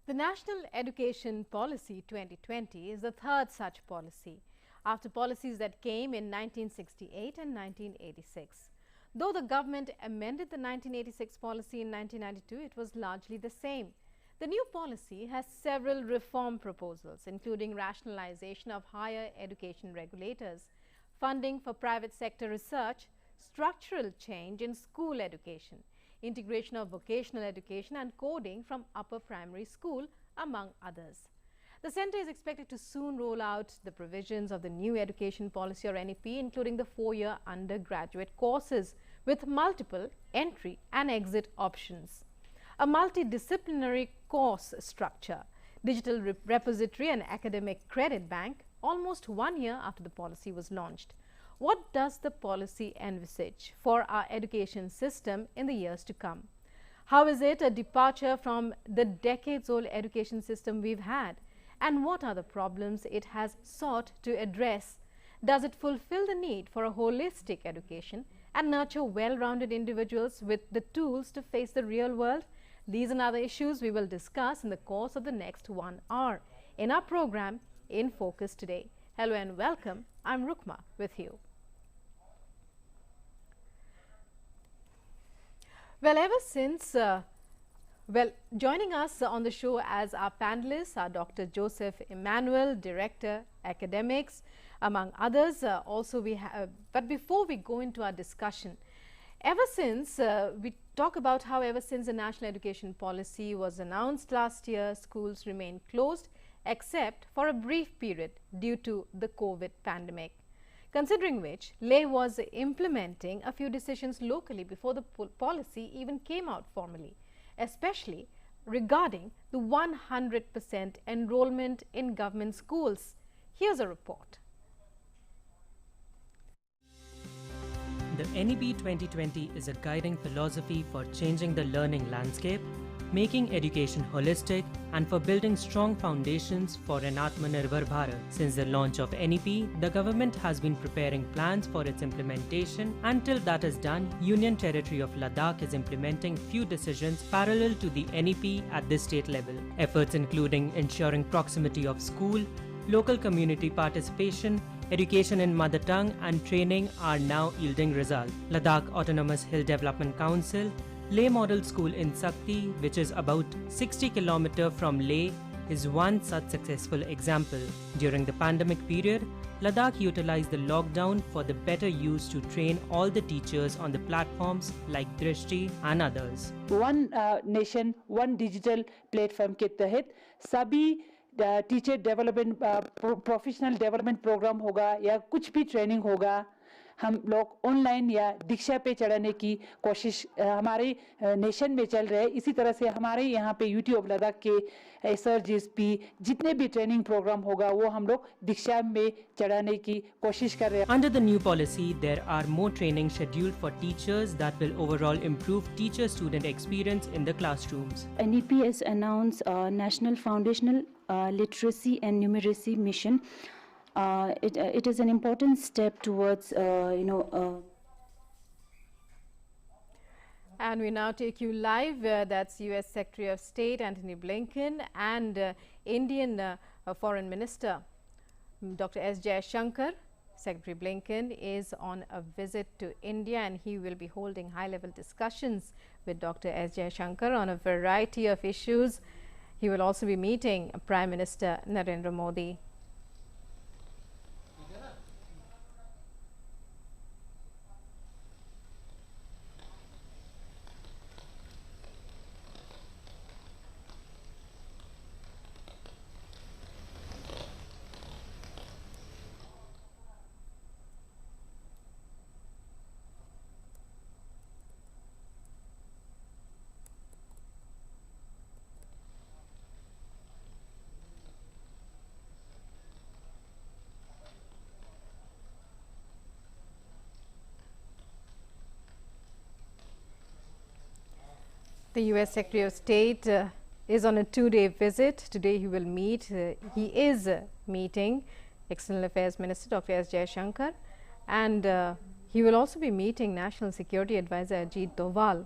The National Education Policy 2020 is the third such policy, after policies that came in 1968 and 1986. Though the government amended the 1986 policy in 1992, it was largely the same. The new policy has several reform proposals, including rationalization of higher education regulators, funding for private sector research, structural change in school education, integration of vocational education and coding from upper primary school, among others. The centre is expected to soon roll out the provisions of the new education policy or NEP, including the 4-year undergraduate courses with multiple entry and exit options, a multidisciplinary course structure, digital repository and academic credit bank almost 1 year after the policy was launched. What does the policy envisage for our education system in the years to come? How is it a departure from the decades-old education system we've had? And what are the problems it has sought to address? Does it fulfill the need for a holistic education and nurture well-rounded individuals with the tools to face the real world? These and other issues we will discuss in the course of the next 1 hour in our program In Focus today. Hello and welcome. I'm Rukma with you. Well, ever since, joining us on the show as our panelists are Dr. Joseph Emmanuel, Director, Academics, among others. Also, we have, but before we go into our discussion, ever since we talk about how ever since the National Education Policy was announced last year, schools remain closed except for a brief period due to the COVID pandemic. Considering which, Leh was implementing a few decisions locally before the policy even came out formally, especially regarding the 100% enrollment in government schools. Here's a report. The NEP 2020 is a guiding philosophy for changing the learning landscape, making education holistic, and for building strong foundations for an Atmanirbhar Bharat. Since the launch of NEP, the government has been preparing plans for its implementation. Until that is done, Union Territory of Ladakh is implementing few decisions parallel to the NEP at the state level. Efforts including ensuring proximity of school, local community participation, education in mother tongue and training are now yielding results. Ladakh Autonomous Hill Development Council, Leh Model School in Sakti, which is about 60 km from Leh, is one such successful example. During the pandemic period, Ladakh utilized the lockdown for the better use to train all the teachers on the platforms like Drishti and others. One nation, one digital platform के तहत सभी teacher development professional development program होगा या कुछ भी training होगा, हम लोग ऑनलाइन या दीक्षा पे चढ़ाने की कोशिश हमारे नेशन में चल रहे हैं. इसी तरह से हमारे यहाँ पे यूट्यूब लद्दाख के SRGSP जितने भी ट्रेनिंग प्रोग्राम होगा वो हम लोग दीक्षा में चढ़ाने की कोशिश कर रहे हैं. Under the new policy, there are more training scheduled for teachers that will overall improve teacher-student experience in the classrooms. NEP has announced a National Foundational Literacy and Numeracy Mission. It is an important step towards, And we now take you live. That's U.S. Secretary of State Antony Blinken and Indian Foreign Minister Dr. S. Jaishankar. Secretary Blinken is on a visit to India and he will be holding high-level discussions with Dr. S. Jaishankar on a variety of issues. He will also be meeting Prime Minister Narendra Modi. The U.S. Secretary of State is on a 2-day visit. Today he will meet, he is meeting External Affairs Minister Dr. S. Jaishankar and he will also be meeting National Security Advisor Ajit Doval.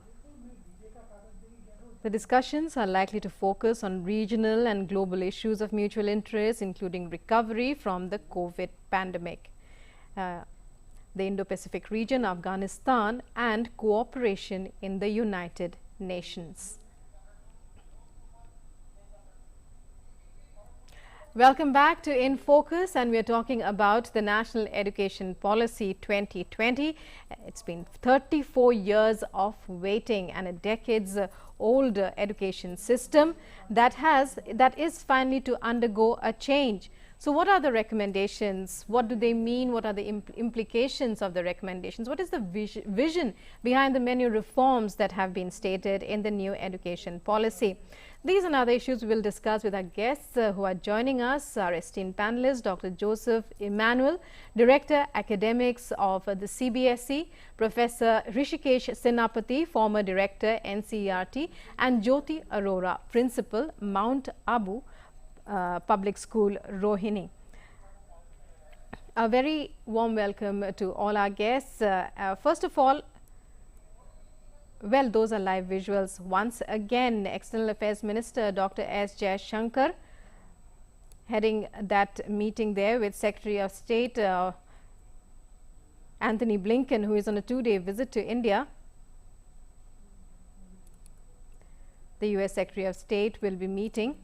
The discussions are likely to focus on regional and global issues of mutual interest, including recovery from the COVID pandemic, the Indo-Pacific region, Afghanistan, and cooperation in the United Nations. Welcome back to In Focus, and we are talking about the National Education Policy 2020. It's been 34 years of waiting and a decades-old education system that is finally to undergo a change. So what are the recommendations? What do they mean? What are the implications of the recommendations? What is the vision behind the many reforms that have been stated in the new education policy? These and other issues we will discuss with our guests who are joining us, our esteemed panelists, Dr. Joseph Emmanuel, Director Academics of the CBSE, Professor Rishikesh Senapati, former Director NCERT, and Jyoti Arora, Principal, Mount Abu Public School, Rohini. A very warm welcome to all our guests. First of all, well, those are live visuals. Once again, External Affairs Minister Dr. S. Jaishankar heading that meeting there with Secretary of State Anthony Blinken, who is on a 2-day visit to India. The US Secretary of State will be meeting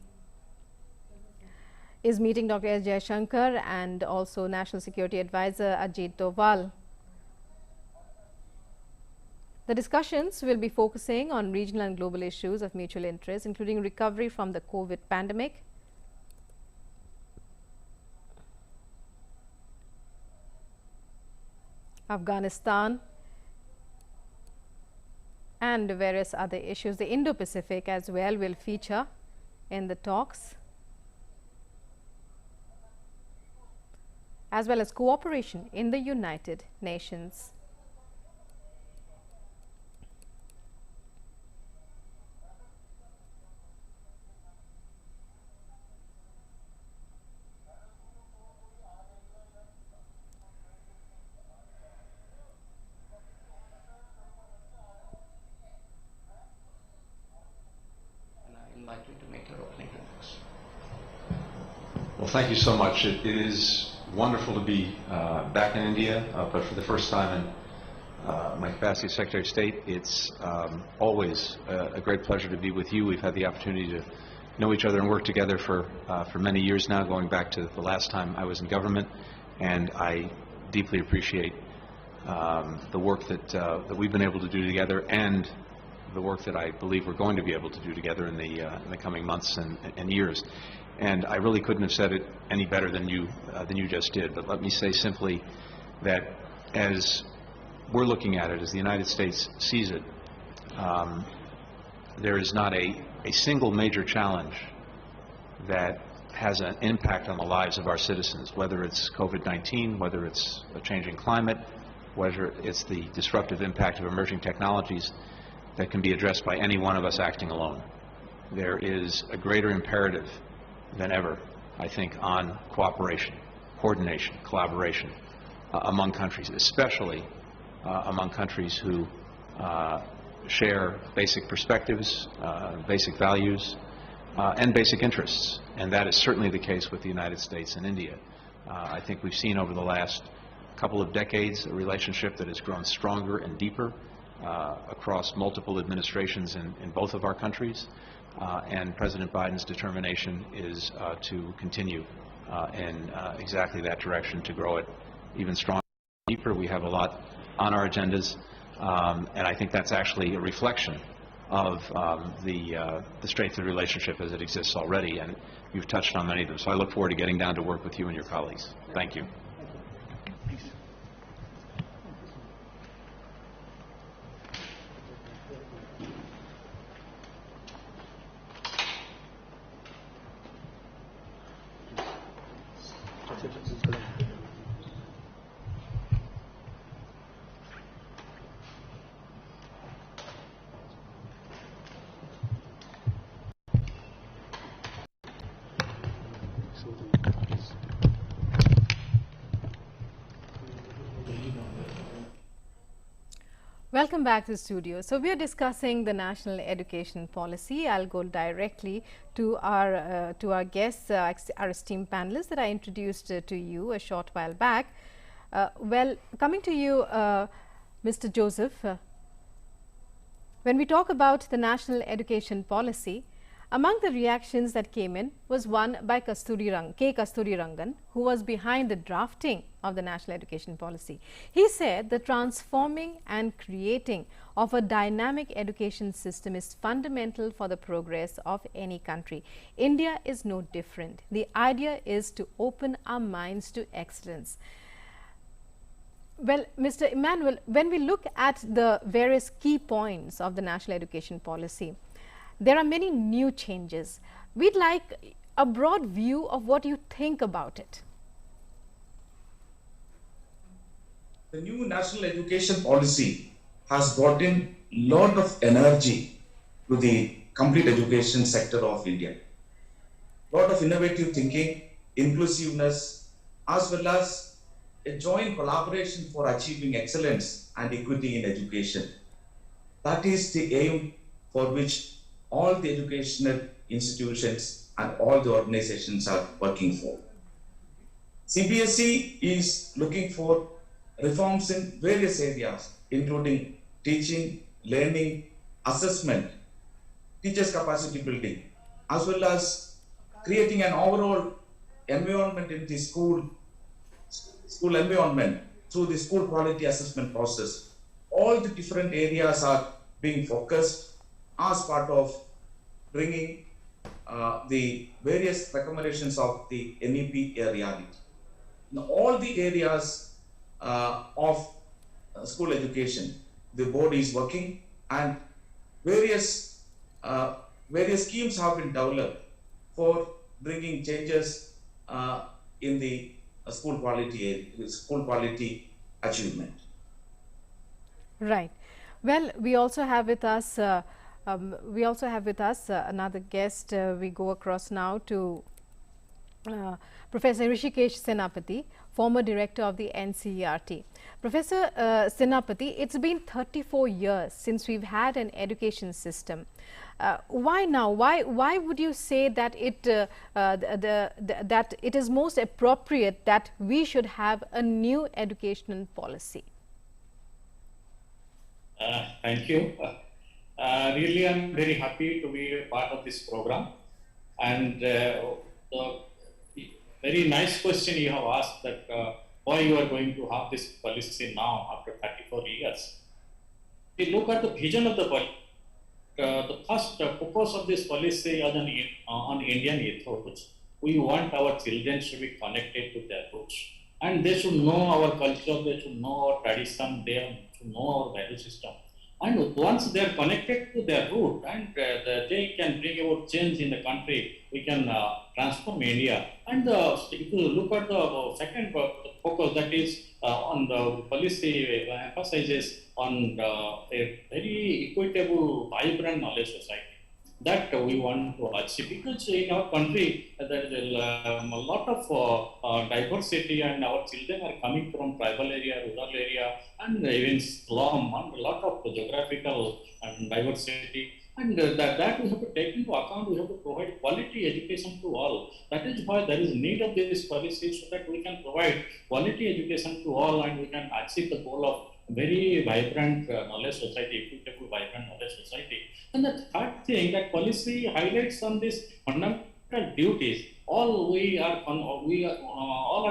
Dr. S. Jaishankar and also National Security Advisor Ajit Doval. The discussions will be focusing on regional and global issues of mutual interest, including recovery from the COVID pandemic, Afghanistan, and various other issues. The Indo-Pacific as well will feature in the talks, as well as cooperation in the United Nations. Well, thank you so much. It is wonderful to be back in India, but for the first time in my capacity as Secretary of State, it's always a great pleasure to be with you. We've had the opportunity to know each other and work together for many years now, going back to the last time I was in government, and I deeply appreciate the work that we've been able to do together, and the work that I believe we're going to be able to do together in the coming months and years. And I really couldn't have said it any better than you just did. But let me say simply that as we're looking at it, as the United States sees it, there is not a single major challenge that has an impact on the lives of our citizens, whether it's COVID-19, whether it's a changing climate, whether it's the disruptive impact of emerging technologies, that can be addressed by any one of us acting alone. There is a greater imperative than ever, I think, on cooperation, coordination, collaboration among countries, especially among countries who share basic perspectives, basic values, and basic interests. And that is certainly the case with the United States and India. I think we've seen over the last couple of decades a relationship that has grown stronger and deeper across multiple administrations in both of our countries. And President Biden's determination is to continue in exactly that direction, to grow it even stronger and deeper. We have a lot on our agendas, and I think that's actually a reflection of the strength of the relationship as it exists already, and you've touched on many of them. So I look forward to getting down to work with you and your colleagues. Thank you. Welcome back to the studio. So we are discussing the national education policy. I'll go directly to our guests, our esteemed panelists that I introduced to you a short while back. Well, coming to you, Mr. Joseph, when we talk about the national education policy, among the reactions that came in was one by K. Kasturi Rangan, who was behind the drafting of the national education policy. He said the transforming and creating of a dynamic education system is fundamental for the progress of any country. India is no different. The idea is to open our minds to excellence. Well, Mr. Emmanuel, when we look at the various key points of the national education policy, there are many new changes. We'd like a broad view of what you think about it. The new national education policy has brought in a lot of energy to the complete education sector of India. A lot of innovative thinking, inclusiveness, as well as a joint collaboration for achieving excellence and equity in education. That is the aim for which all the educational institutions and all the organizations are working for. CBSE is looking for reforms in various areas, including teaching, learning, assessment, teachers' capacity building, as well as creating an overall environment in the school environment through the school quality assessment process. All the different areas are being focused as part of bringing the various recommendations of the NEP reality. In all the areas of school education, the board is working, and various schemes have been developed for bringing changes in the school quality achievement. Right. Well, we also have with us another guest. We go across now to Professor Hrishikesh Senapati, former director of the NCERT. Professor Senapati, it's been 34 years since we've had an education system. Why now? Why would you say that that it is most appropriate that we should have a new educational policy? Thank you. Really, I'm very happy to be a part of this program. And the very nice question you have asked, that why you are going to have this policy now after 34 years. If you look at the vision of the policy, the first purpose of this policy on Indian ethos, we want our children to be connected to their roots. And they should know our culture, they should know our tradition, they should know our value system. And once they are connected to their root and they can bring about change in the country, we can transform India. And if you look at the second focus, that is on the policy emphasizes on a very equitable, vibrant knowledge society that we want to achieve, because in our country there is a lot of diversity, and our children are coming from tribal area, rural area, and even slum, and a lot of geographical and diversity. And that we have to take into account. We have to provide quality education to all. That is why there is need of this policy, so that we can provide quality education to all, and we can achieve the goal of very vibrant knowledge society, equitable, vibrant knowledge society. And the third thing, that policy highlights on this fundamental duties. All are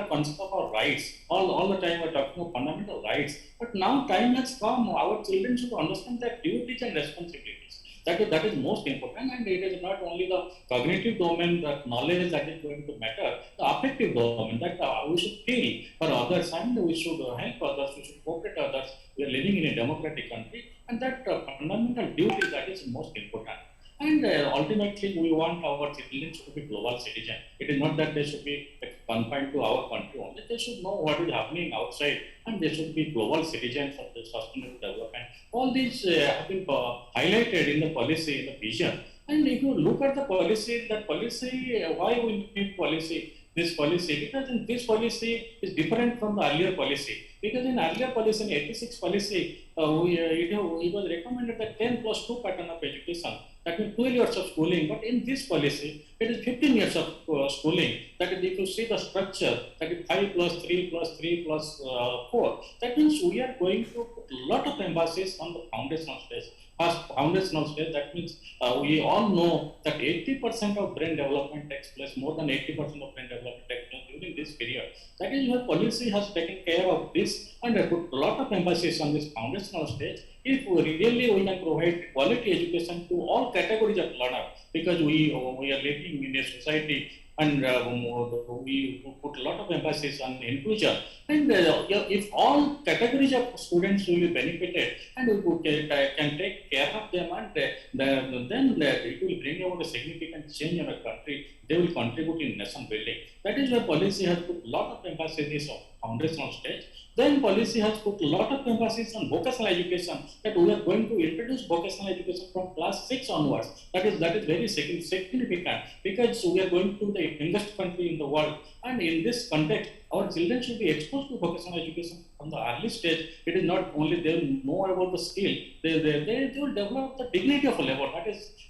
conscious of our rights. All the time we're talking of fundamental rights. But now time has come. Our children should understand their duties and responsibilities. That is most important, and it is not only the cognitive domain, that knowledge that is going to matter, the affective domain, that we should feel for others, and we should help others, we should cooperate others. We are living in a democratic country, and that fundamental duty, that is most important. And ultimately, we want our children to be global citizens. It is not that they should be confined to our country only. They should know what is happening outside, and they should be global citizens of the sustainable development. All these have been highlighted in the policy, in the vision. And if you look at the policy, why we need policy? This policy, because in this policy is different from the earlier policy. Because in earlier policy, in 86 policy, it was recommended that 10+2 pattern of education, that means 12 years of schooling. But in this policy, it is 15 years of schooling. That is, if you see the structure, that is 5+3+3+4. That means we are going to put a lot of emphasis on the foundational stage. First, foundational stage, that means we all know that 80% of brain development takes place, more than 80% of brain development takes place during this period. That is why policy has taken care of this and put a lot of emphasis on this foundational stage. If we can provide quality education to all categories of learners, because we are living in a society and we put a lot of emphasis on inclusion. And if all categories of students will be benefited and we can take care of them, and then it will bring about a significant change in a country. They will contribute in nation building. That is why policy has put a lot of emphasis on foundational stage. Then policy has put a lot of emphasis on vocational education, that we are going to introduce vocational education from class 6 onwards. That is very significant, because we are going to the youngest country in the world. And in this context, our children should be exposed to vocational education from the early stage. It is not only they will know about the skill, they will develop the dignity of a labor.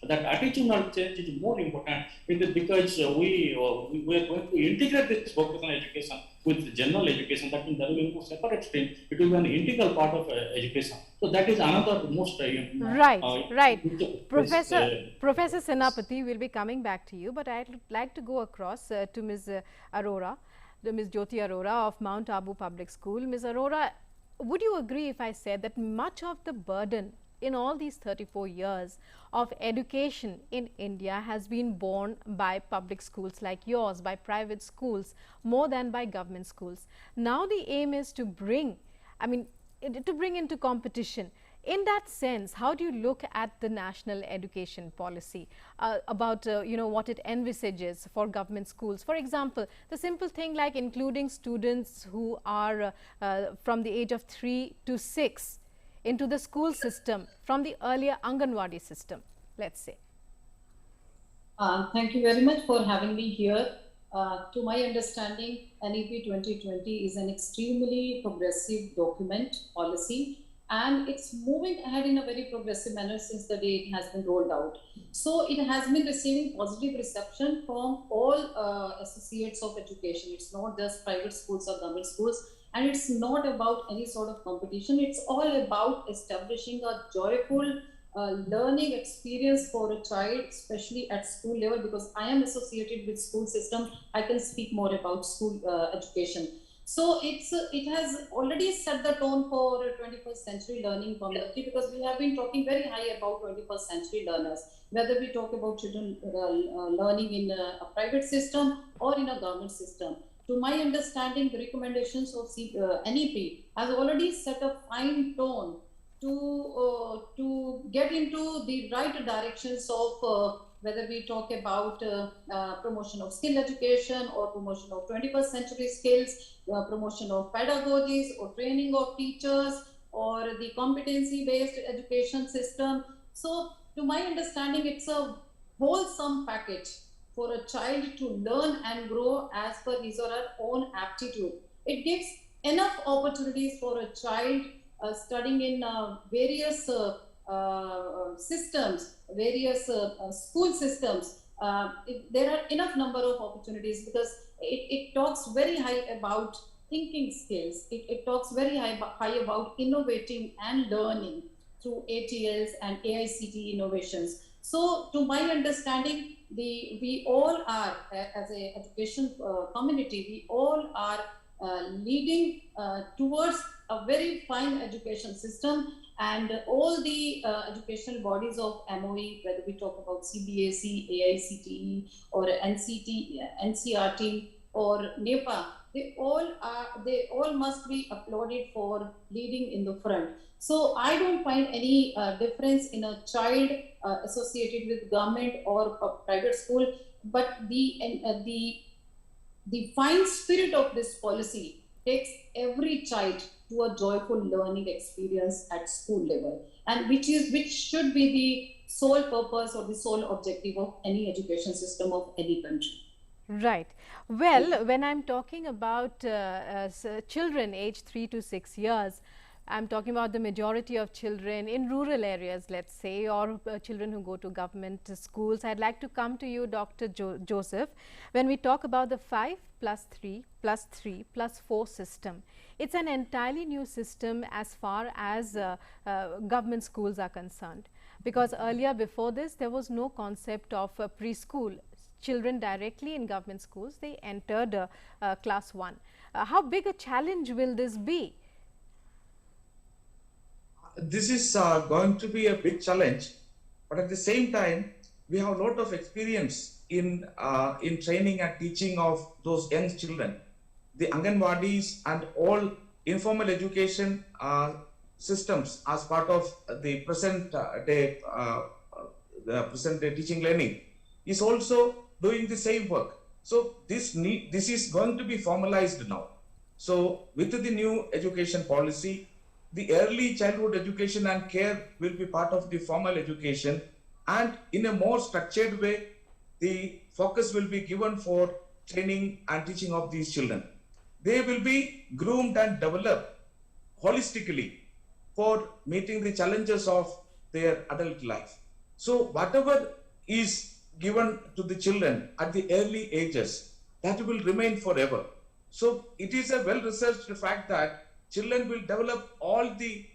That attitudinal change is more important. It is because we are going to integrate this vocational education with general education. That means there will be no separate stream. It will be an integral part of education. So that is another most right. Professor Senapati, will be coming back to you, but I'd like to go across to Ms. Arora, Ms. Jyoti Arora of Mount Abu Public School. Ms. Arora, would you agree if I said that much of the burden in all these 34 years of education in India has been borne by public schools like yours, by private schools, more than by government schools? Now the aim is to bring, into competition. In that sense, how do you look at the national education policy about what it envisages for government schools? For example, the simple thing like including students who are from the age of 3 to 6 into the school system from the earlier Anganwadi system, let's say. Thank you very much for having me here. To my understanding, NEP 2020 is an extremely progressive document, policy, and it's moving ahead in a very progressive manner since the day it has been rolled out. So it has been receiving positive reception from all associates of education. It's not just private schools or government schools, and it's not about any sort of competition. It's all about establishing a joyful learning experience for a child, especially at school level, because I am associated with school system. I can speak more about school education. So it has already set the tone for 21st century learning community, because we have been talking very high about 21st century learners, whether we talk about children learning in a private system or in a government system. To my understanding, the recommendations of NEP has already set a fine tone to get into the right directions of whether we talk about promotion of skill education or promotion of 21st century skills, promotion of pedagogies or training of teachers, or the competency-based education system. So to my understanding, it's a wholesome package for a child to learn and grow as per his or her own aptitude. It gives enough opportunities for a child studying in various systems, various school systems. There are enough number of opportunities, because it talks very high about thinking skills. It talks very high about innovating and learning through ATLs and AICT innovations. So to my understanding, we all are, as an education community, we all are leading towards a very fine education system, and all the educational bodies of MOE, whether we talk about CBSE, AICTE, or NCRT, or NEPA, they all must be applauded for leading in the front. So I don't find any difference in a child associated with government or a private school, but the fine spirit of this policy takes every child to a joyful learning experience at school level, and which should be the sole purpose or the sole objective of any education system of any country. Right. Well, when I'm talking about children aged 3 to 6 years, I'm talking about the majority of children in rural areas, let's say, or children who go to government schools. I'd like to come to you, Dr. Joseph. When we talk about the 5+3+3+4 system, it's an entirely new system as far as government schools are concerned. Because earlier, before this, there was no concept of preschool. Children directly in government schools, they entered class 1. How big a challenge will this be? This is going to be a big challenge, but at the same time, we have a lot of experience in training and teaching of those young children. The Anganwadis and all informal education systems as part of the present day teaching learning is also doing the same work. So this is going to be formalized now. So with the new education policy, the early childhood education and care will be part of the formal education, and in a more structured way, the focus will be given for training and teaching of these children. They will be groomed and developed holistically for meeting the challenges of their adult life. So whatever is given to the children at the early ages, that will remain forever. So it is a well-researched fact that children will develop all the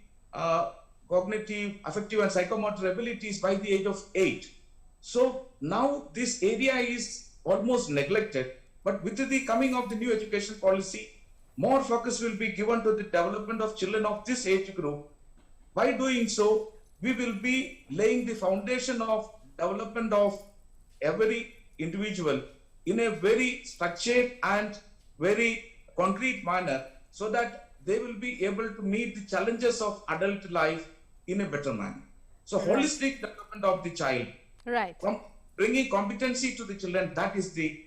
cognitive, affective and psychomotor abilities by the age of 8. So now this area is almost neglected, but with the coming of the new education policy, more focus will be given to the development of children of this age group. By doing so, we will be laying the foundation of development of every individual in a very structured and very concrete manner, so that they will be able to meet the challenges of adult life in a better manner. So holistic development of the child, right, from bringing competency to the children, that is the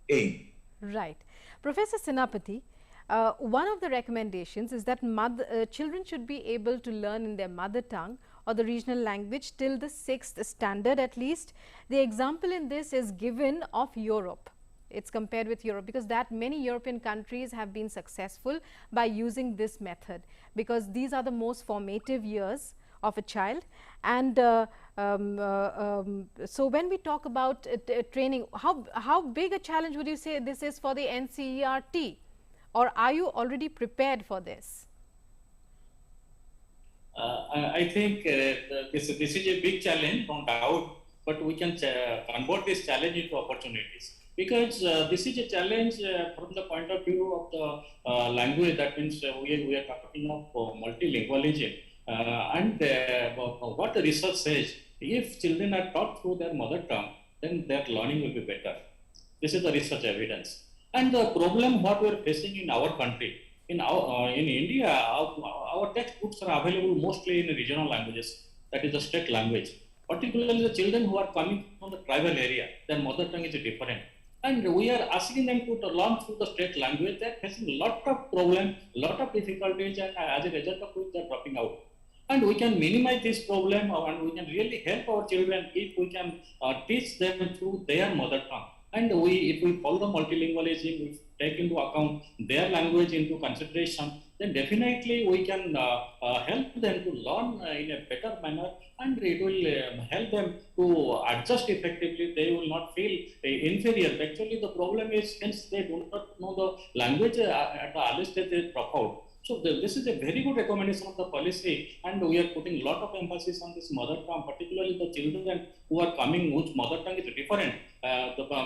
aim. Right. Professor Senapati, one of the recommendations is that children should be able to learn in their mother tongue or the regional language till the 6th standard at least. The example in this is given of Europe. It's compared with Europe, because that many European countries have been successful by using this method, because these are the most formative years of a child. And so when we talk about training, how big a challenge would you say this is for the NCERT, or are you already prepared for this? I think this is a big challenge, no doubt, but we can convert this challenge into opportunities, because this is a challenge from the point of view of the language. That means we are talking of multilingualism, and what the research says, if children are taught through their mother tongue, then their learning will be better. This is the research evidence. And the problem what we are facing in our country, in India, our textbooks are available mostly in regional languages, that is the state language. Particularly the children who are coming from the tribal area, their mother tongue is different. And we are asking them to learn through the state language. They are facing a lot of problems, a lot of difficulties, and as a result of which they are dropping out. And we can minimize this problem, and we can really help our children if we can teach them through their mother tongue. And if we follow the multilingualism, we take into account their language into consideration, then definitely we can help them to learn in a better manner, and it will help them to adjust effectively. They will not feel inferior. Actually, the problem is, since they do not know the language at the early stage, they drop out. So this is a very good recommendation of the policy, and we are putting a lot of emphasis on this mother tongue, particularly the children who are coming whose mother tongue is different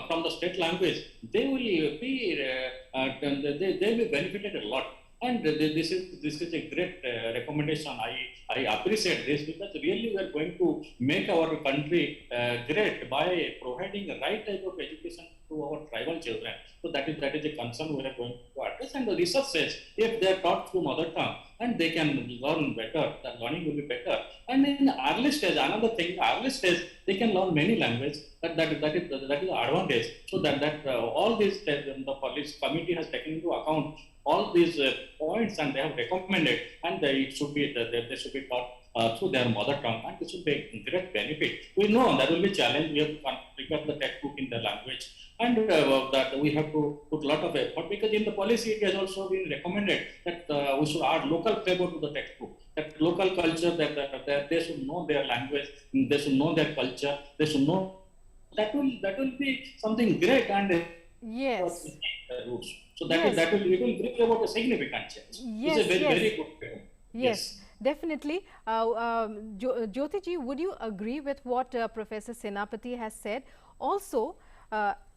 from the state language. They will be they will benefited a lot, and this is a great recommendation. I appreciate this, because really we are going to make our country great by providing the right type of education to our tribal children. So that is a concern we are going to address. And the research says, if they are taught through mother tongue, and they can learn better, the learning will be better. And in the early stage, another thing, early stage, they can learn many languages. That is the advantage. So that all these, the police committee has taken into account all these points, and they have recommended, and they should be taught through their mother tongue, and this will be a great benefit. We know there will be challenge. We have to prepare the textbook in the language, and that we have to put a lot of effort, because in the policy it has also been recommended that we should add local flavor to the textbook, that local culture, that they should know their language, they should know their culture, they should know. That will be something great, and yes. Roots. So that Yes. will bring about a significant change. Yes, It's a very yes. very good. Yes, definitely. Jyoti ji, would you agree with what Professor Senapati has said? Also,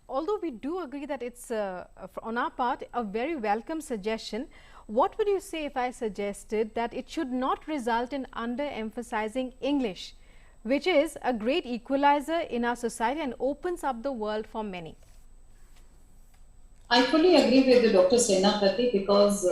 although we do agree that it's on our part a very welcome suggestion, what would you say if I suggested that it should not result in under-emphasizing English, which is a great equalizer in our society and opens up the world for many? I fully agree with Dr. Senapati, because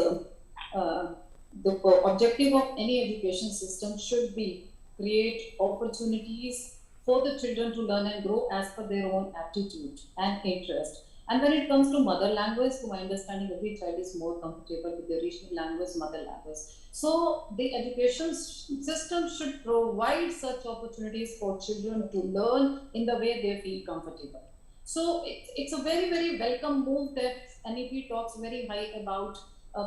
the objective of any education system should be create opportunities for the children to learn and grow as per their own aptitude and interest. And when it comes to mother language, to my understanding, every child is more comfortable with the regional language, mother language. So the education system should provide such opportunities for children to learn in the way they feel comfortable. So it's a very, very welcome move that NEP talks very high about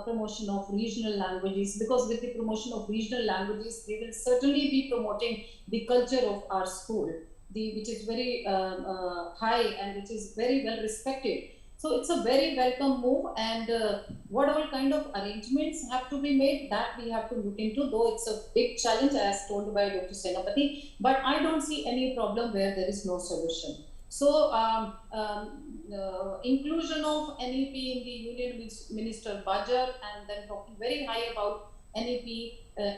promotion of regional languages, because with the promotion of regional languages, we will certainly be promoting the culture of our school, which is very high and which is very well respected. So it's a very welcome move, and whatever kind of arrangements have to be made, that we have to look into, though it's a big challenge as told by Dr. Senapati, but I don't see any problem where there is no solution. So inclusion of NEP in the Union Minister budget, and then talking very high about NEP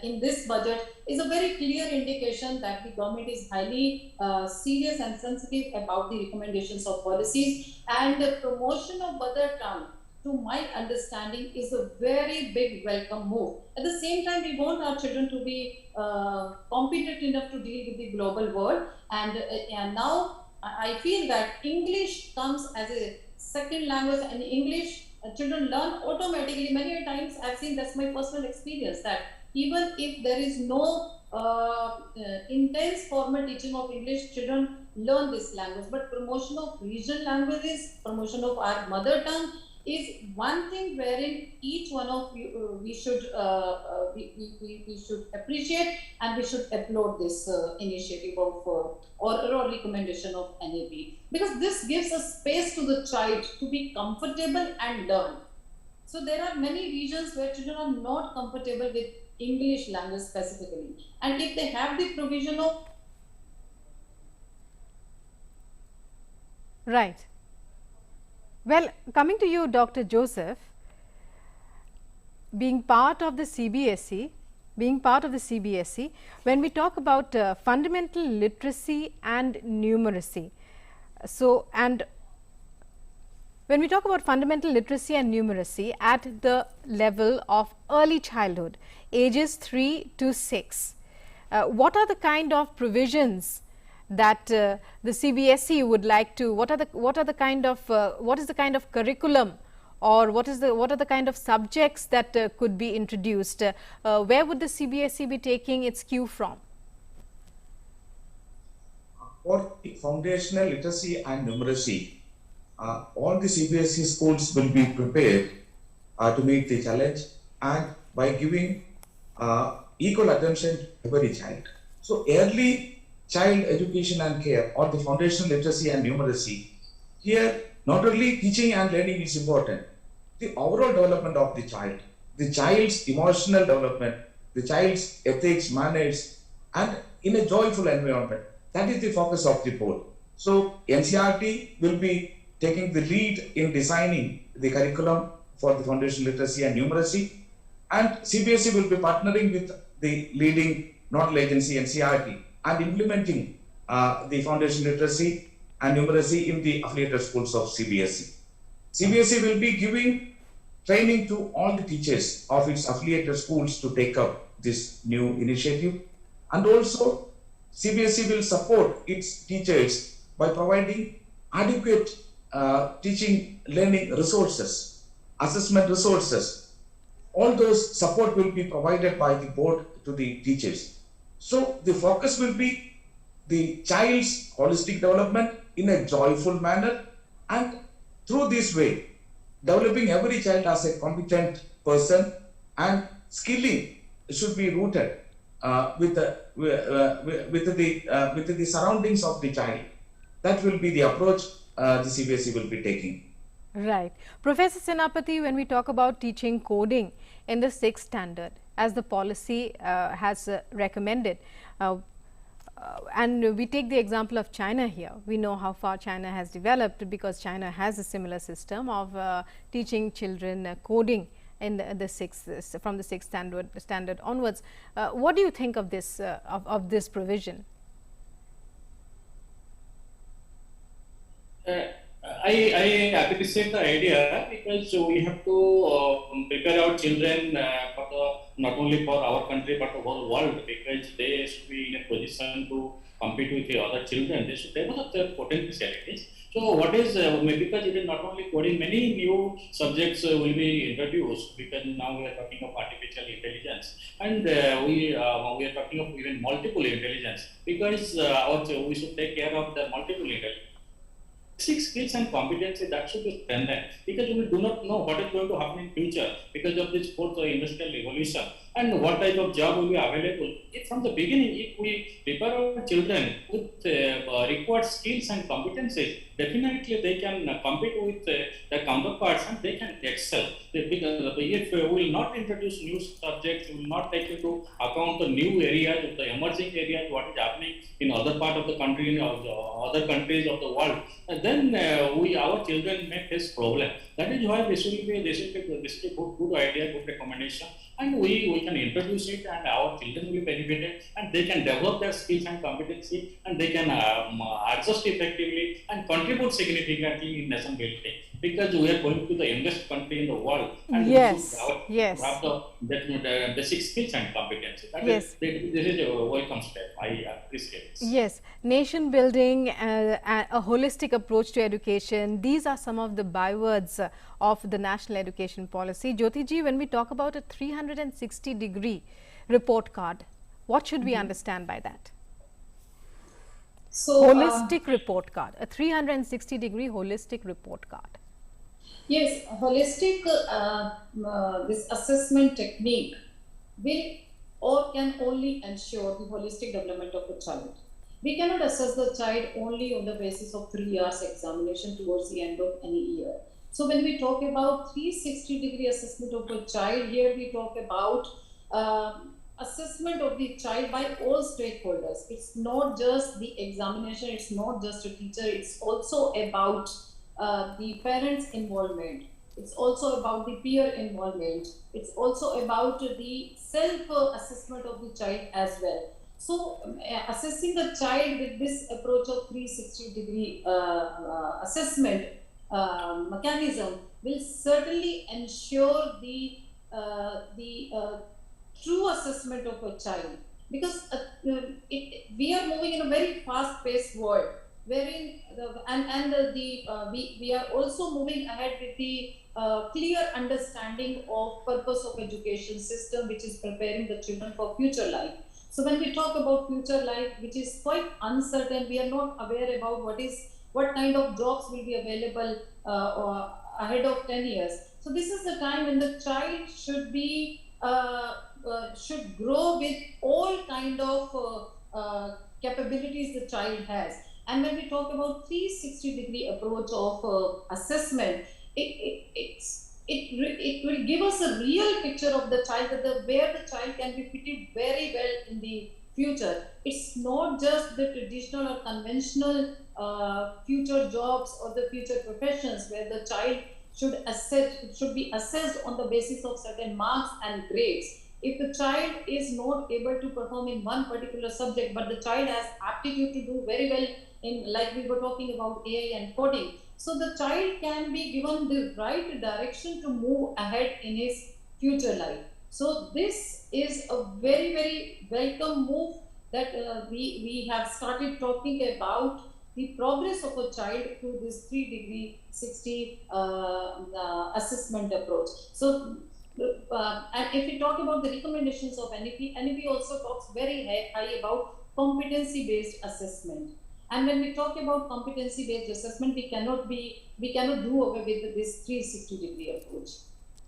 in this budget, is a very clear indication that the government is highly serious and sensitive about the recommendations of policies, and the promotion of mother tongue, to my understanding, is a very big welcome move. At the same time, we want our children to be competent enough to deal with the global world, and now I feel that English comes as a second language, and English children learn automatically. Many times I've seen, that's my personal experience, that even if there is no intense formal teaching of English, children learn this language. But promotion of regional languages, promotion of our mother tongue is one thing wherein each one of you, we should appreciate, and we should applaud this initiative of or recommendation of NEP, because this gives a space to the child to be comfortable and learn. So there are many regions where children are not comfortable with English language specifically, and if they have the provision of Right. Well, coming to you, Dr. Joseph, being part of the CBSE, when we talk about fundamental literacy and numeracy, when we talk about fundamental literacy and numeracy at the level of early childhood, ages 3 to 6, what are the kind of provisions that the CBSE would like to, what is the kind of curriculum, or what are the kind of subjects that could be introduced? Where would the CBSE be taking its cue from? For foundational literacy and numeracy, all the CBSE schools will be prepared to meet the challenge, and by giving equal attention to every child. So early child education and care, or the foundational literacy and numeracy, here not only teaching and learning is important, the overall development of the child, the child's emotional development, the child's ethics, manners, and in a joyful environment, that is the focus of the board. So NCERT will be taking the lead in designing the curriculum for the foundational literacy and numeracy, and CBSE will be partnering with the leading nodal agency NCERT and implementing the foundation literacy and numeracy in the affiliated schools of CBSE. CBSE will be giving training to all the teachers of its affiliated schools to take up this new initiative, and also CBSE will support its teachers by providing adequate teaching learning resources, assessment resources. All those support will be provided by the board to the teachers. So the focus will be the child's holistic development in a joyful manner, and through this way, developing every child as a competent person, and skilling should be rooted with the surroundings of the child. That will be the approach the CBSE will be taking. Right. Professor Senapati, when we talk about teaching coding in the 6th standard, as the policy has recommended, and we take the example of China here. We know how far China has developed, because China has a similar system of teaching children coding in the 6th, from the 6th standard onwards. What do you think of this provision? I appreciate the idea, because we have to prepare our children not only for our country but the whole world, because they should be in a position to compete with the other children. They should develop their potentialities. So what is, because it is not only coding, many new subjects will be introduced, because now we are talking of artificial intelligence, and we are talking of even multiple intelligence, because we should take care of the multiple intelligence. Basic skills and competency that should be strengthened, because we do not know what is going to happen in future because of this fourth industrial revolution, and what type of job will be available. If from the beginning, if we prepare our children with required skills and competencies, definitely they can compete with their counterparts, and they can excel. Because if we will not introduce new subjects, we will not take into account the new areas, the emerging areas, what is happening in other part of the country, in other countries of the world, and then our children may face problem. That is why this will be good idea, good recommendation, and we can introduce it, and our children will be benefited, and they can develop their skills and competency, and they can adjust effectively and contribute significantly in nation building, because we are going to the youngest country in the world, and yes, we should have the basic skills and competency. This is a welcome step. I appreciate it. Yes, nation building, a holistic approach to education, these are some of the bywords of the National Education Policy. Jyoti ji, when we talk about a 360-degree report card, what should we understand by that? So, holistic report card, a 360-degree holistic report card. Yes, holistic this assessment technique will or can only ensure the holistic development of the child. We cannot assess the child only on the basis of 3 years examination towards the end of any year. So when we talk about 360-degree assessment of a child, here we talk about assessment of the child by all stakeholders. It's not just the examination, it's not just a teacher, it's also about the parents' involvement. It's also about the peer involvement. It's also about the self-assessment of the child as well. So assessing the child with this approach of 360-degree assessment mechanism will certainly ensure the true assessment of a child, because we are moving in a very fast-paced world, wherein we are also moving ahead with the clear understanding of purpose of education system, which is preparing the children for future life. So when we talk about future life, which is quite uncertain, we are not aware about what kind of jobs will be available ahead of 10 years. So this is the time when the child should be should grow with all kind of capabilities the child has. And when we talk about 360-degree approach of assessment, it will give us a real picture of the child, where the child can be fitted very well in the future. It's not just the traditional or conventional future jobs or the future professions where the child should be assessed on the basis of certain marks and grades. If the child is not able to perform in one particular subject, but the child has aptitude to do very well in, like we were talking about, AI and coding, so the child can be given the right direction to move ahead in his future life. So this is a very, very welcome move that we have started talking about the progress of a child through this 360 assessment approach. So and if we talk about the recommendations of NEP also talks very high about competency-based assessment. And when we talk about competency-based assessment, we cannot do away with this 360-degree approach.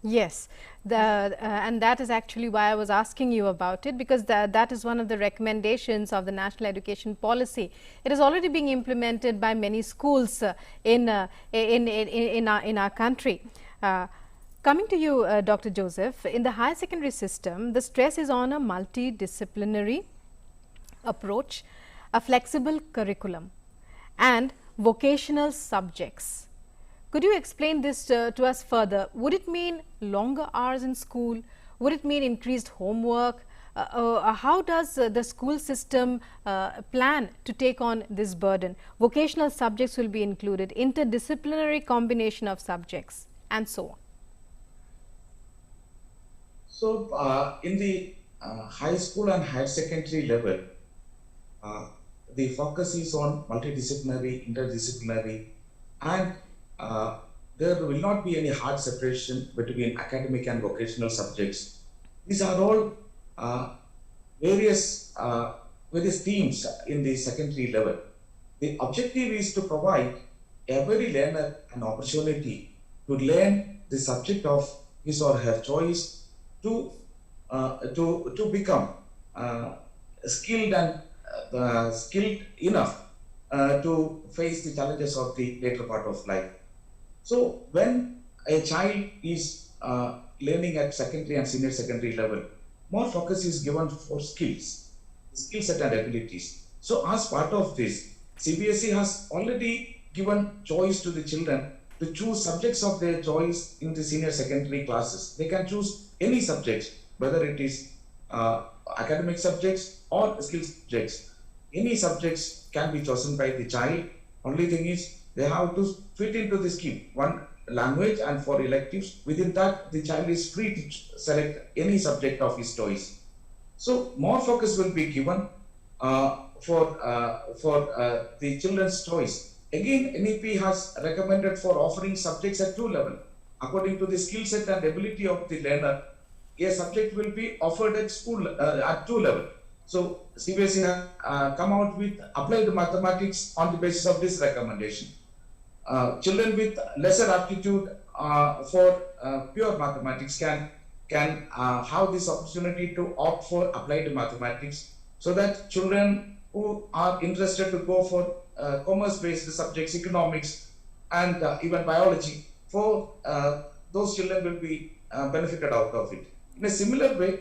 Yes, and that is actually why I was asking you about it, because that is one of the recommendations of the National Education Policy. It is already being implemented by many schools in our country. Coming to you, Dr. Joseph, in the higher secondary system, the stress is on a multidisciplinary approach, a flexible curriculum, and vocational subjects. Could you explain this to us further? Would it mean longer hours in school? Would it mean increased homework? How does the school system plan to take on this burden? Vocational subjects will be included, interdisciplinary combination of subjects, and so on. So, in the high school and higher secondary level, the focus is on multidisciplinary, interdisciplinary, and there will not be any hard separation between academic and vocational subjects. These are all various themes in the secondary level. The objective is to provide every learner an opportunity to learn the subject of his or her choice to become skilled enough to face the challenges of the later part of life. So when a child is learning at secondary and senior secondary level, more focus is given for skill set and abilities. So as part of this, CBSE has already given choice to the children to choose subjects of their choice in the senior secondary classes. They can choose any subjects, whether it is academic subjects or skill subjects. Any subjects can be chosen by the child. Only thing is they have to fit into the scheme, one language, and for electives, within that the child is free to select any subject of his choice. So more focus will be given for the children's choice. Again, NEP has recommended for offering subjects at 2 levels. According to the skill set and ability of the learner, a subject will be offered at school at 2 levels. So CBSE has come out with applied mathematics on the basis of this recommendation. Children with lesser aptitude for pure mathematics can have this opportunity to opt for applied mathematics, so that children who are interested to go for commerce-based subjects, economics, and even biology, for those children will be benefited out of it. In a similar way,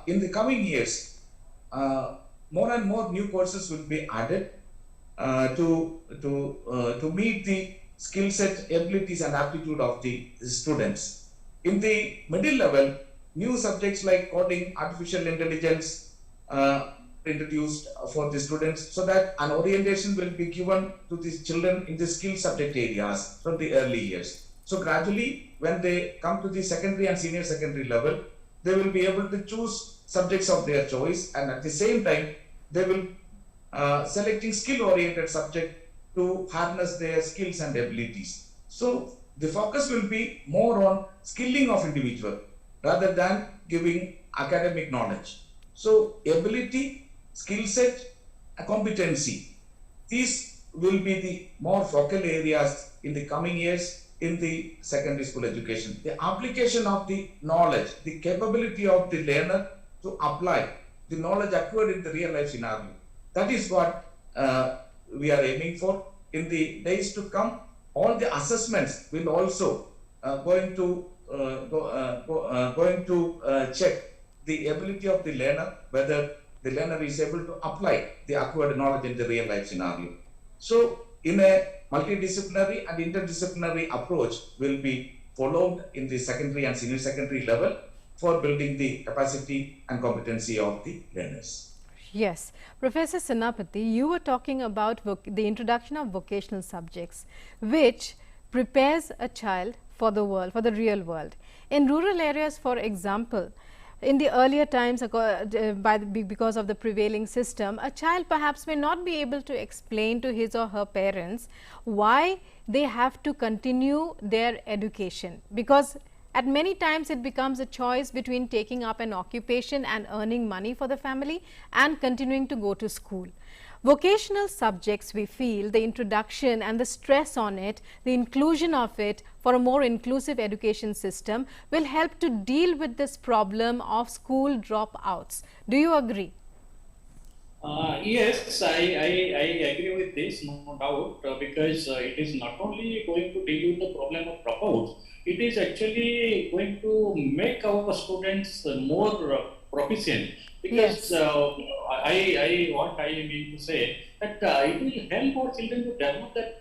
in the coming years, more and more new courses will be added to meet the skill set, abilities, and aptitude of the students. In the middle level, new subjects like coding, artificial intelligence introduced for the students, so that an orientation will be given to these children in the skill subject areas from the early years. So gradually, when they come to the secondary and senior secondary level, they will be able to choose subjects of their choice, and at the same time, they will selecting skill-oriented subject to harness their skills and abilities. So the focus will be more on skilling of individual rather than giving academic knowledge. So ability, skill set, competency, these will be the more focal areas in the coming years in the secondary school education. The application of the knowledge, the capability of the learner to apply the knowledge acquired in the real life scenario. That is what we are aiming for. In the days to come, all the assessments will also going to check the ability of the learner, whether the learner is able to apply the acquired knowledge in the real life scenario. So in a multidisciplinary and interdisciplinary approach will be followed in the secondary and senior secondary level for building the capacity and competency of the learners. Yes. Professor Senapati, you were talking about the introduction of vocational subjects, which prepares a child for the world, for the real world. In rural areas, for example, in the earlier times, because of the prevailing system, a child perhaps may not be able to explain to his or her parents why they have to continue their education, because At many times, it becomes a choice between taking up an occupation and earning money for the family and continuing to go to school. Vocational subjects, we feel, the introduction and the stress on it, the inclusion of it for a more inclusive education system will help to deal with this problem of school dropouts. Do you agree? Yes, I agree with this, no doubt, because it is not only going to deal with the problem of dropouts, it is actually going to make our students more proficient. Because what I mean to say that it will help our children to develop their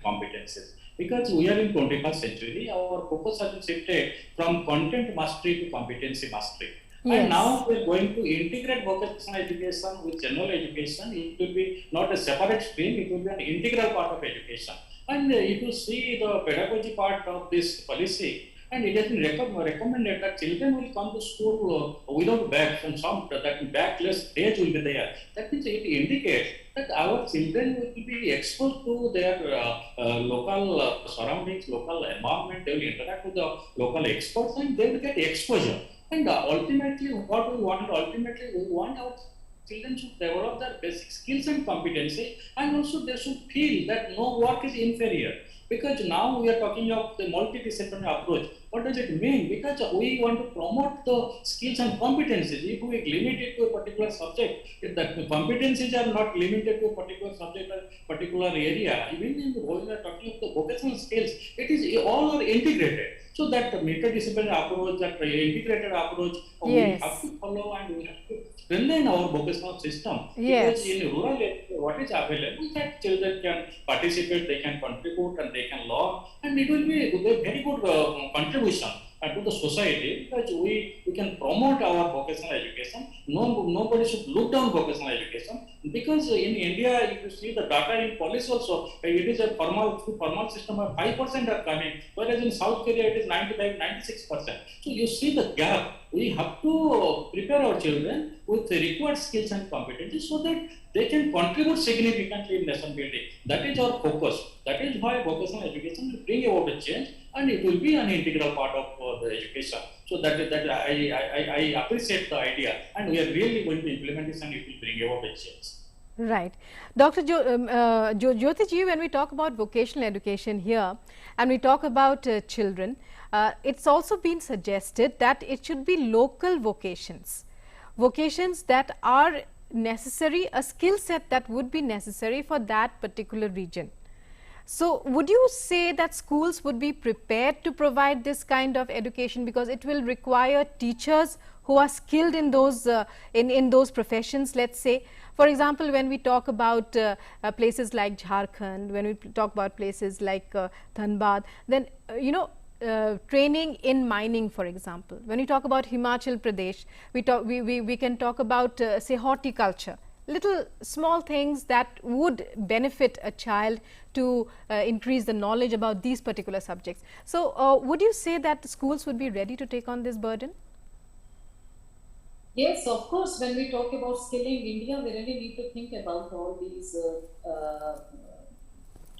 competences. Because we are in 21st century, our focus has been shifted from content mastery to competency mastery. Yes. And now we are going to integrate vocational education with general education. It will be not a separate stream, it will be an integral part of education. And if you see the pedagogy part of this policy, and it has been recommended that children will come to school without bags, and some that backless days will be there. That means it indicates that our children will be exposed to their local surroundings, local environment. They will interact with the local experts, and they will get exposure. And ultimately, what we want, we want our children should develop their basic skills and competency, and also they should feel that no work is inferior. Because now we are talking of the multidisciplinary approach. What does it mean? Because we want to promote the skills and competencies. If we limit it to a particular subject, if the competencies are not limited to a particular subject or particular area, even when we are talking of the vocational skills, it is all are integrated. So that multidisciplinary approach, that integrated approach, we have to follow, and we have to strengthen our vocational system. Because in rural area, what is available, that children can participate, they can contribute, and they can learn, and it will be a very good contribution to the society, because we can promote our vocational education. Nobody should look down vocational education, because in India, if you see the data in police also, it is a formal system of 5% are coming, whereas in South Korea it is 95-96%. So you see the gap. We have to prepare our children with the required skills and competencies so that they can contribute significantly in nation building. That is our focus. That is why vocational education will bring about a change, and it will be an integral part of the education. So that I appreciate the idea, and we are really going to implement this, and it will bring about a change. Right. Dr. Jyoti ji, when we talk about vocational education here and we talk about children, it's also been suggested that it should be local vocations, vocations that are necessary, a skill set that would be necessary for that particular region. So, would you say that schools would be prepared to provide this kind of education, because it will require teachers who are skilled in those in those professions? Let's say, for example, when we talk about places like Jharkhand, when we talk about places like Dhanbad, then training in mining, for example. When we talk about Himachal Pradesh, we can talk about say horticulture. Little small things that would benefit a child to increase the knowledge about these particular subjects. So, would you say that the schools would be ready to take on this burden? Yes, of course. When we talk about skilling India, we really need to think about all these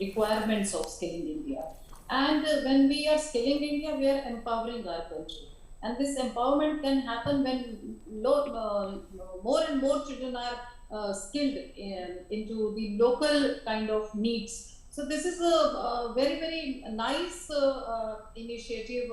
requirements of skilling India. And when we are skilling India, we are empowering our country. And this empowerment can happen when more and more children are skilled into the local kind of needs. So this is a very, very nice initiative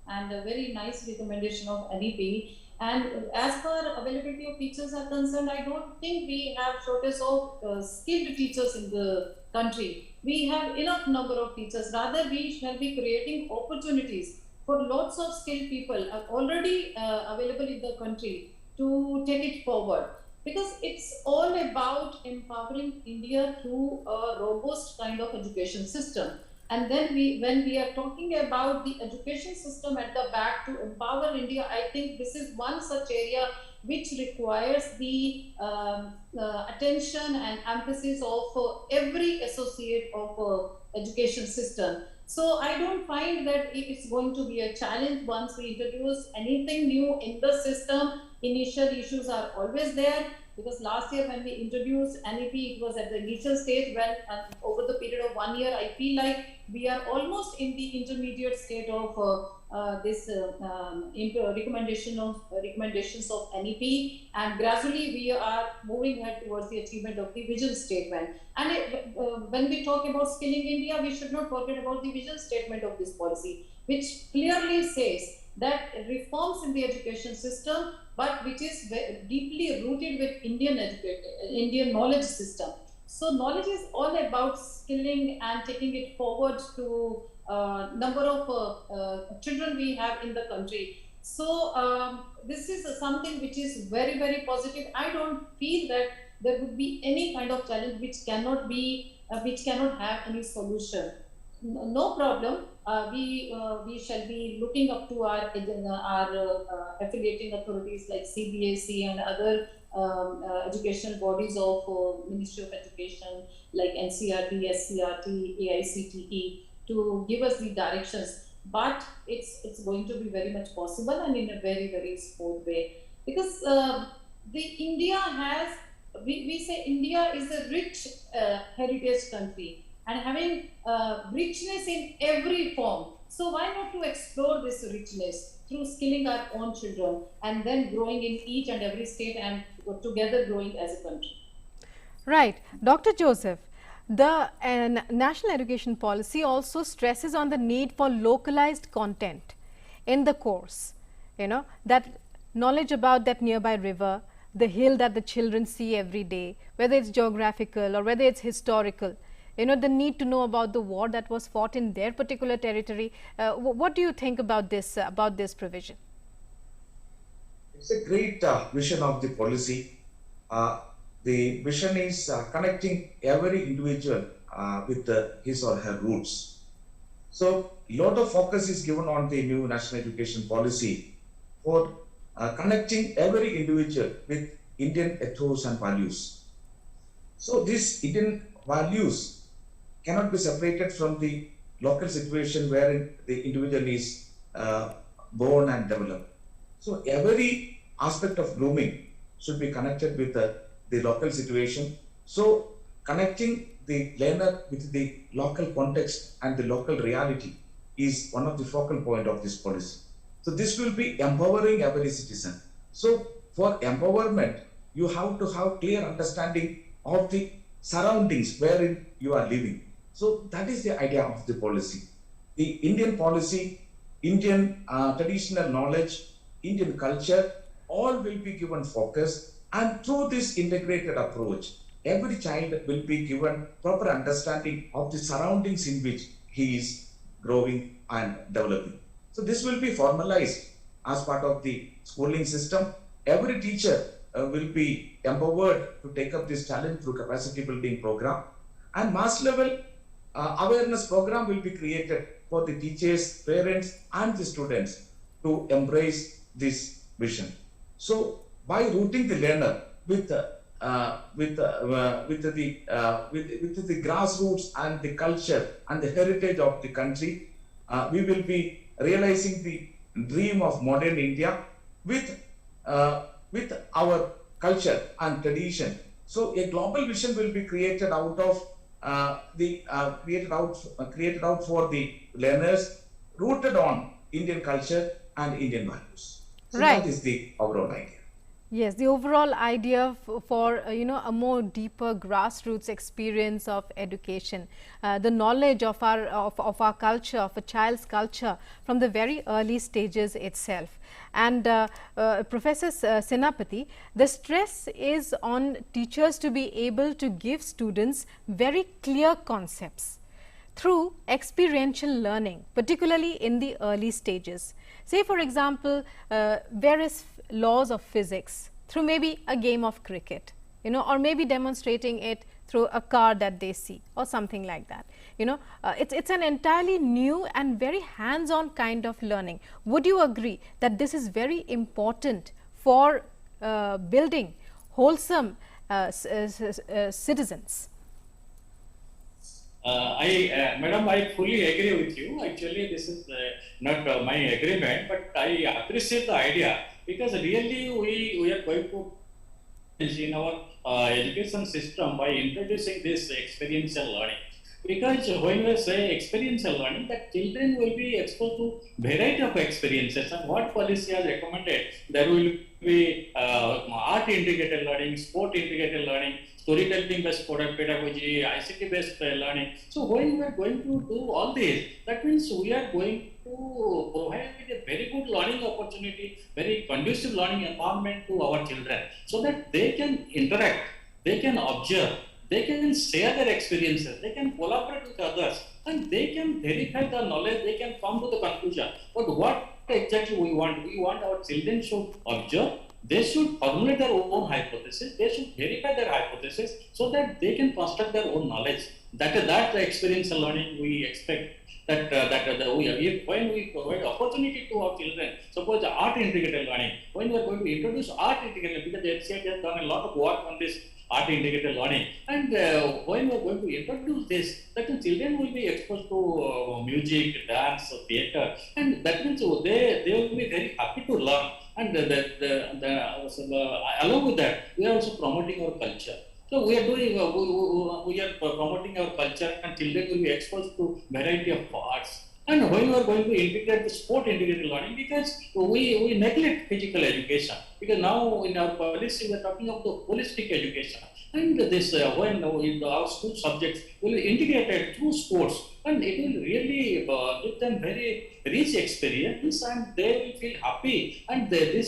and a very nice recommendation of NEP. And as per availability of teachers are concerned, I don't think we have shortage of skilled teachers in the country. We have enough number of teachers. Rather, we shall be creating opportunities for lots of skilled people are already available in the country to take it forward. Because it's all about empowering India through a robust kind of education system. And then when we are talking about the education system at the back to empower India, I think this is one such area which requires the attention and emphasis of every associate of education system. So I don't find that it's going to be a challenge once we introduce anything new in the system. Initial issues are always there, because last year when we introduced NEP, it was at the initial stage. When over the period of 1 year, I feel like we are almost in the intermediate state of recommendations of NEP, and gradually we are moving ahead towards the achievement of the vision statement. And when we talk about skilling India, we should not forget about the vision statement of this policy, which clearly says that reforms in the education system, but which is deeply rooted with Indian knowledge system. So knowledge is all about skilling and taking it forward to number of children we have in the country. So this is something which is very, very positive. I don't feel that there would be any kind of challenge which cannot have any solution. No problem. We shall be looking up to our affiliating authorities like CBSE and other educational bodies of Ministry of Education like NCERT, SCERT, AICTE to give us the directions. But it's going to be very much possible and in a very, very smooth way, because India has, we say India is a rich heritage country and having richness in every form. So why not to explore this richness through skilling our own children and then growing in each and every state and together growing as a country. Right. Dr. Joseph, the National Education Policy also stresses on the need for localized content in the course. You know, that knowledge about that nearby river, the hill that the children see every day, whether it's geographical or whether it's historical. You know, the need to know about the war that was fought in their particular territory. What do you think about this provision? It's a great vision of the policy. The vision is connecting every individual with his or her roots. So, a lot of focus is given on the new national education policy for connecting every individual with Indian ethos and values. So, these Indian values cannot be separated from the local situation wherein the individual is born and developed. So every aspect of grooming should be connected with the local situation. So connecting the learner with the local context and the local reality is one of the focal point of this policy. So this will be empowering every citizen. So for empowerment, you have to have clear understanding of the surroundings wherein you are living. So that is the idea of the policy. The Indian policy, Indian traditional knowledge, Indian culture, all will be given focus, and through this integrated approach, every child will be given proper understanding of the surroundings in which he is growing and developing. So this will be formalized as part of the schooling system. Every teacher will be empowered to take up this challenge through capacity building program, and mass level awareness program will be created for the teachers, parents and the students to embrace this vision. So by rooting the learner with the grassroots and the culture and the heritage of the country, we will be realizing the dream of modern India with our culture and tradition. So a global vision will be created out of created out for the learners, rooted on Indian culture and Indian values. So right. That is the overall idea. Yes, the overall idea for a more deeper grassroots experience of education, the knowledge of our culture, of a child's culture from the very early stages itself. And Professor Senapati, the stress is on teachers to be able to give students very clear concepts through experiential learning, particularly in the early stages. Say for example, various laws of physics through maybe a game of cricket, or maybe demonstrating it through a car that they see or something like that. It's an entirely new and very hands-on kind of learning. Would you agree that this is very important for building wholesome citizens? Madam, I fully agree with you. Actually, this is not my agreement, but I appreciate the idea, because really we are going to in our education system by introducing this experiential learning. Because when we say experiential learning, that children will be exposed to variety of experiences, and what policy has recommended, there will be art integrated learning, sport integrated learning, storytelling based pedagogy, ICT based learning. So when we are going to do all this, that means we are going to provide a very good learning opportunity, very conducive learning environment to our children, so that they can interact, they can observe, they can share their experiences, they can collaborate with others, and they can verify the knowledge, they can come to the conclusion. But what exactly we want? We want our children should observe, they should formulate their own hypothesis, they should verify their hypothesis, so that they can construct their own knowledge. That experiential learning we expect. When we provide opportunity to our children, suppose the art integrated learning, when we are going to introduce art integrated, because the HCIT has done a lot of work on this art integrated learning, and when we are going to introduce this, that the children will be exposed to music, dance, theatre, and that means they will be very happy to learn. And along with that, we are also promoting our culture. So we are doing, we are promoting our culture, and children will be exposed to variety of arts. And when we are going to integrate the sport integrated learning, because we neglect physical education, because now in our policy we are talking of the holistic education, and this when our school subjects will be integrated through sports, and it will really give them very rich experience, and they will feel happy, and they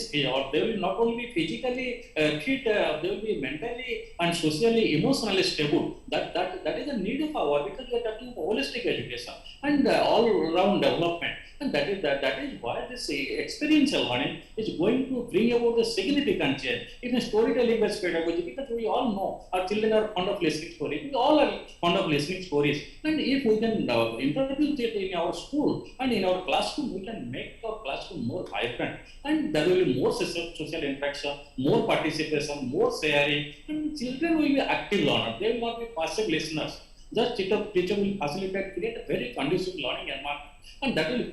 will not only physically fit, they will be mentally and socially, emotionally stable. That is the need of our, because we are talking about holistic education and all-round development, and that is why this experiential learning is going to bring about a significant change. Even storytelling based pedagogy, because we all know our children are fond of listening stories. We all are fond of listening stories, and if we can introduce it in our school and in our classroom, we can make our classroom more vibrant, and there will be more social interaction, more participation, more sharing, and children will be active learners. They will not be passive listeners. Just teacher will facilitate, create a very conducive learning environment, and that will.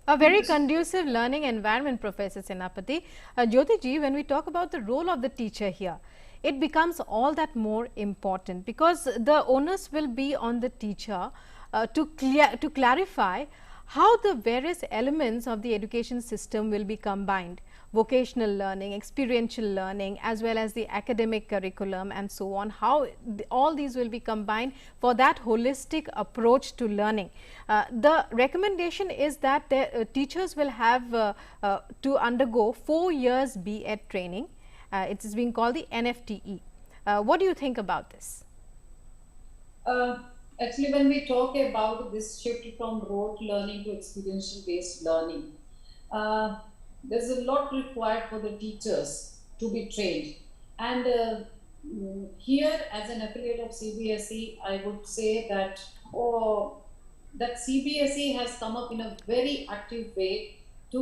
A very conducive learning environment, Professor Senapati. Jyoti ji, when we talk about the role of the teacher here, it becomes all that more important, because the onus will be on the teacher to clarify how the various elements of the education system will be combined: vocational learning, experiential learning, as well as the academic curriculum and so on, how all these will be combined for that holistic approach to learning. The recommendation is that the teachers will have to undergo 4 years B.Ed training. It is being called the NFTE. What do you think about this? Actually, when we talk about this shift from rote learning to experiential based learning, there's a lot required for the teachers to be trained. And here, as an affiliate of CBSE, I would say that that CBSE has come up in a very active way to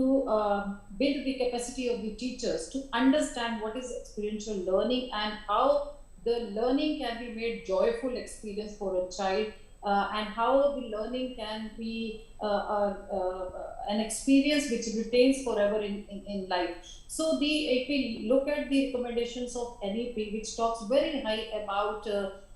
build the capacity of the teachers to understand what is experiential learning and how the learning can be made joyful experience for a child, and how the learning can be an experience which retains forever in life. So if we look at the recommendations of NEP, which talks very high about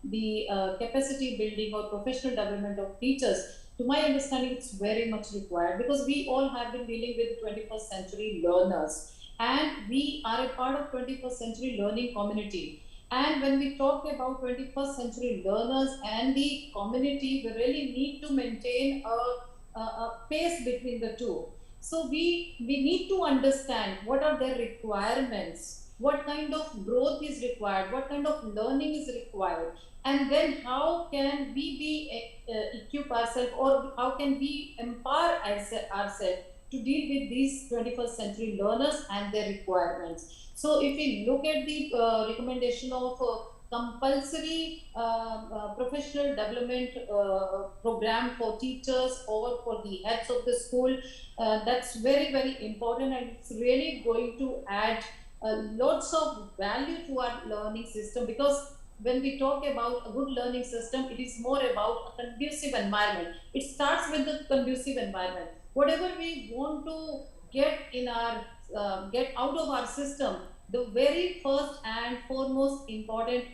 the capacity building or professional development of teachers, to my understanding, it's very much required, because we all have been dealing with 21st century learners, and we are a part of 21st century learning community. And when we talk about 21st century learners and the community, we really need to maintain a pace between the two. So we need to understand what are their requirements, what kind of growth is required, what kind of learning is required, and then how can we be equip ourselves, or how can we empower ourselves to deal with these 21st century learners and their requirements. So if we look at the recommendation of compulsory professional development program for teachers or for the heads of the school, that's very, very important, and it's really going to add lots of value to our learning system, because when we talk about a good learning system, it is more about a conducive environment. It starts with the conducive environment. Whatever we want to get in our get out of our system, the very first and foremost important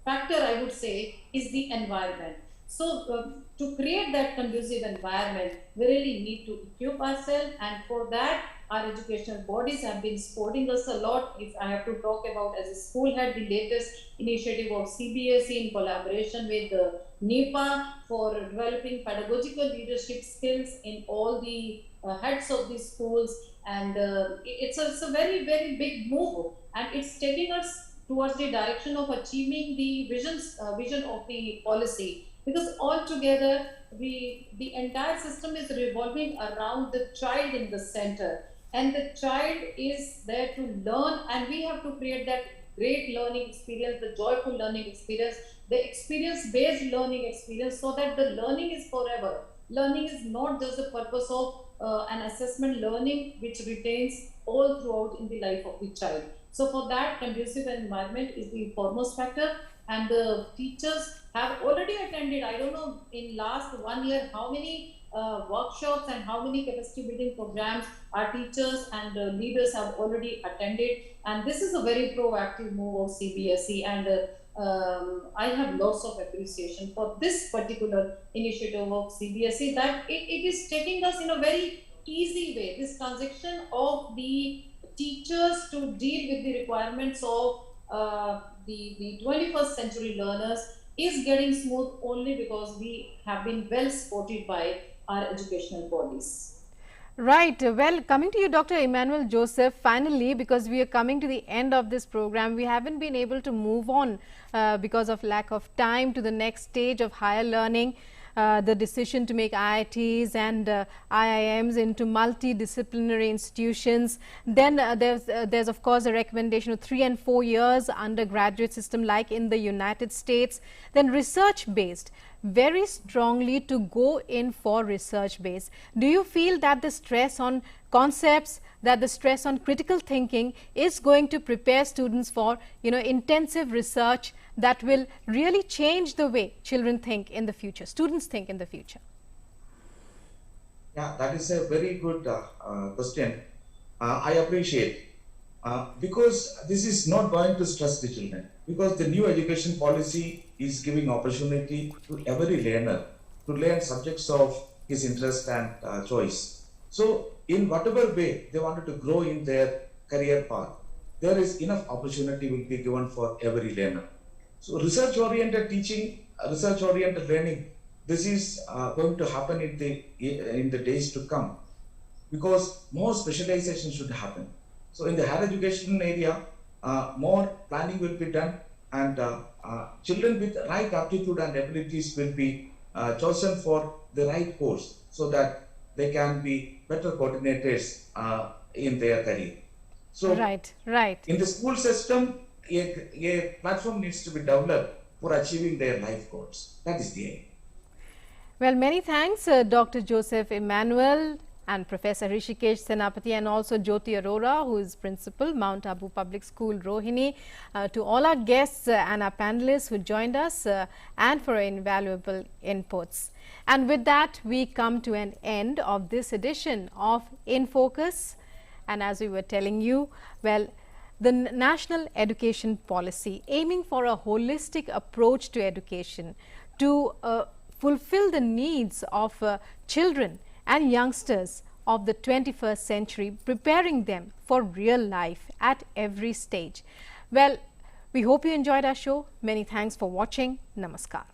factor, I would say, is the environment. So to create that conducive environment, we really need to equip ourselves, and for that, our educational bodies have been supporting us a lot. If I have to talk about, as a school head, the latest initiative of CBSE in collaboration with NEPA for developing pedagogical leadership skills in all the heads of the schools, and it's a very, very big move, and it's taking us towards the direction of achieving the vision of the policy, because altogether the entire system is revolving around the child in the center, and the child is there to learn, and we have to create that great learning experience, the joyful learning experience, the experience-based learning experience, so that the learning is forever. Learning is not just the purpose of an assessment learning which retains all throughout in the life of the child. So for that, conducive environment is the foremost factor, and the teachers have already attended, I don't know, in last 1 year, how many workshops and how many capacity building programs our teachers and leaders have already attended. And this is a very proactive move of CBSE, and I have lots of appreciation for this particular initiative of CBSE, that it is taking us in a very easy way. This transition of the teachers to deal with the requirements of the 21st century learners is getting smooth only because we have been well supported by our educational bodies. Right. Well, coming to you, Dr. Emmanuel Joseph, finally, because we are coming to the end of this program, we haven't been able to move on because of lack of time to the next stage of higher learning. The decision to make IITs and IIMs into multidisciplinary institutions. Then there's of course a recommendation of 3 and 4 years undergraduate system like in the United States. Then research based, very strongly to go in for research based. Do you feel that the stress on concepts, that the stress on critical thinking is going to prepare students for, you know, intensive research that will really change the way children think in the future, students think in the future? Yeah, that is a very good question. I appreciate because this is not going to stress the children, because the new education policy is giving opportunity to every learner to learn subjects of his interest and choice. So in whatever way they wanted to grow in their career path, there is enough opportunity will be given for every learner. So research-oriented teaching, research-oriented learning, this is going to happen in the days to come, because more specialization should happen. So in the higher education area, more planning will be done, and children with right aptitude and abilities will be chosen for the right course, so that they can be better coordinators in their career. So right. In the school system, a platform needs to be developed for achieving their life goals. That is the aim. Well, many thanks, Dr. Joseph Emmanuel and Professor Hrishikesh Senapati, and also Jyoti Arora, who is Principal, Mount Abu Public School, Rohini, to all our guests and our panelists who joined us and for invaluable inputs. And with that, we come to an end of this edition of In Focus. And as we were telling you, well, the National Education Policy, aiming for a holistic approach to education to fulfill the needs of children and youngsters of the 21st century, preparing them for real life at every stage. Well, we hope you enjoyed our show. Many thanks for watching. Namaskar.